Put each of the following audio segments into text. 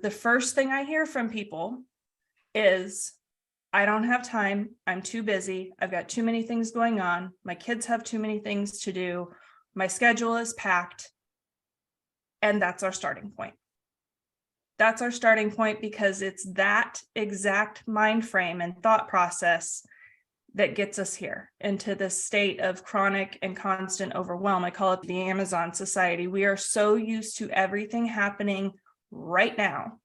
The first thing I hear from people is, I don't have time. I'm too busy. I've got too many things going on. My kids have too many things to do. My schedule is packed. And that's our starting point. That's our starting point, because it's that exact mind frame and thought process that gets us here into this state of chronic and constant overwhelm. I call it the Amazon society. We are so used to everything happening right now.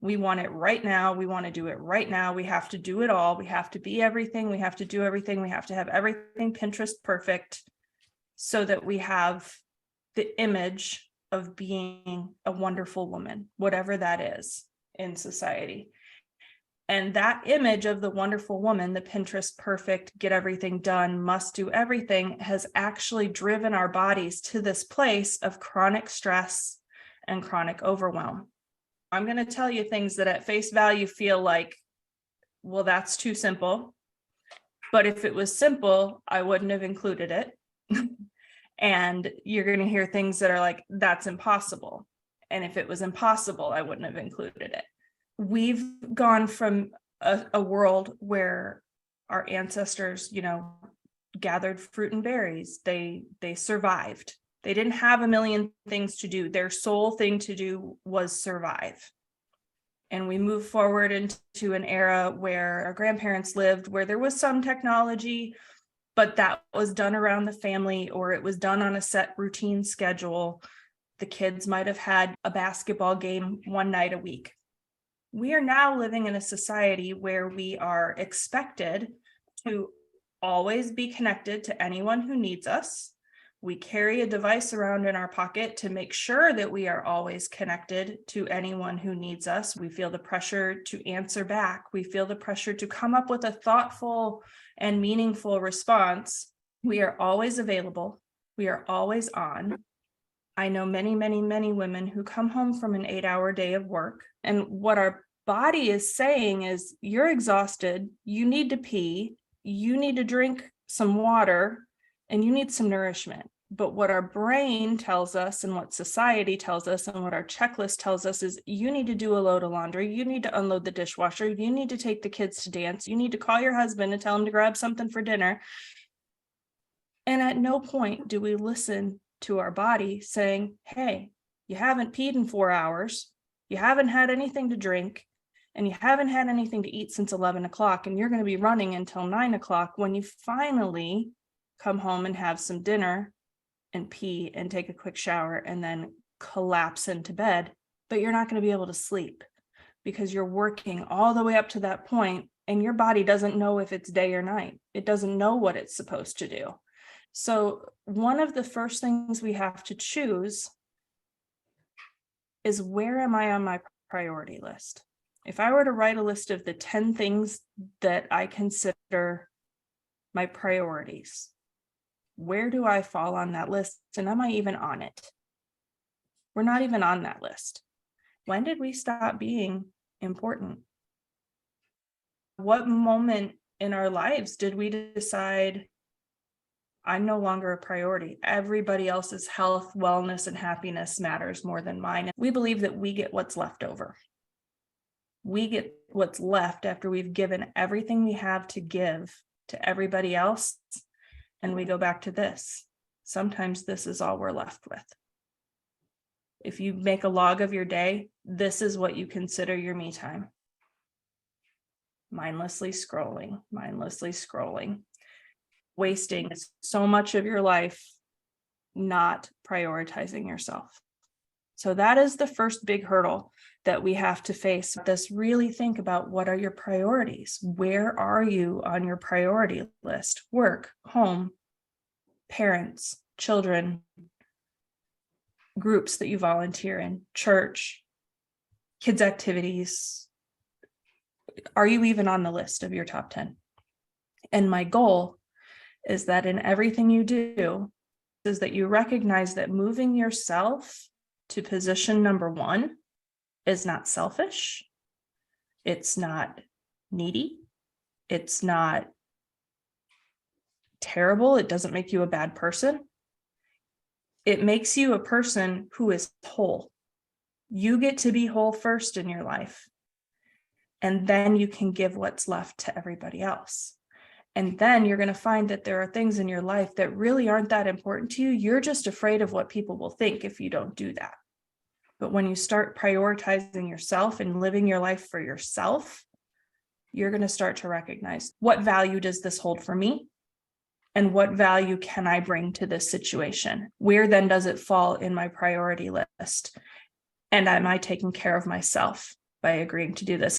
We want it right now. We want to do it right now. We have to do it all. We have to be everything. We have to do everything. We have to have everything Pinterest perfect, so that we have the image of being a wonderful woman, whatever that is in society. And that image of the wonderful woman, the Pinterest perfect, get everything done, must do everything, has actually driven our bodies to this place of chronic stress and chronic overwhelm. I'm going to tell you things that at face value feel like, well, that's too simple. But if it was simple, I wouldn't have included it. And you're going to hear things that are like, that's impossible. And if it was impossible, I wouldn't have included it. We've gone from a world where our ancestors, gathered fruit and berries. They survived. They didn't have a million things to do. Their sole thing to do was survive. And we move forward into an era where our grandparents lived, where there was some technology, but that was done around the family, or it was done on a set routine schedule. The kids might have had a basketball game one night a week. We are now living in a society where we are expected to always be connected to anyone who needs us. We carry a device around in our pocket to make sure that we are always connected to anyone who needs us. We feel the pressure to answer back. We feel the pressure to come up with a thoughtful and meaningful response. We are always available. We are always on. I know many, many, many women who come home from an 8-hour day of work, and what our body is saying is, you're exhausted, you need to pee, you need to drink some water, and you need some nourishment. But what our brain tells us, and what society tells us, and what our checklist tells us is, you need to do a load of laundry, you need to unload the dishwasher, you need to take the kids to dance, you need to call your husband and tell him to grab something for dinner. And at no point do we listen to our body saying, hey, you haven't peed in 4 hours, you haven't had anything to drink, and you haven't had anything to eat since 11 o'clock, and you're going to be running until 9 o'clock when you finally come home and have some dinner and pee and take a quick shower and then collapse into bed. But you're not going to be able to sleep because you're working all the way up to that point, and your body doesn't know if it's day or night. It doesn't know what it's supposed to do. So one of the first things we have to choose is, where am I on my priority list? If I were to write a list of the 10 things that I consider my priorities, where do I fall on that list? And am I even on it? We're not even on that list. When did we stop being important? What moment in our lives did we decide, I'm no longer a priority? Everybody else's health, wellness, and happiness matters more than mine. We believe that we get what's left over. We get what's left after we've given everything we have to give to everybody else. And we go back to this. Sometimes this is all we're left with. If you make a log of your day, this is what you consider your me time. Mindlessly scrolling, wasting so much of your life not prioritizing yourself. So that is the first big hurdle that we have to face. This really think about, what are your priorities? Where are you on your priority list? Work, home, parents, children, groups that you volunteer in, church, kids' activities. Are you even on the list of your top 10? And my goal is that in everything you do, is that you recognize that moving yourself to position number 1 is not selfish. It's not needy. It's not terrible. It doesn't make you a bad person. It makes you a person who is whole. You get to be whole first in your life. And then you can give what's left to everybody else. And then you're going to find that there are things in your life that really aren't that important to you. You're just afraid of what people will think if you don't do that. But when you start prioritizing yourself and living your life for yourself, you're going to start to recognize, what value does this hold for me? And what value can I bring to this situation? Where then does it fall in my priority list? And am I taking care of myself by agreeing to do this?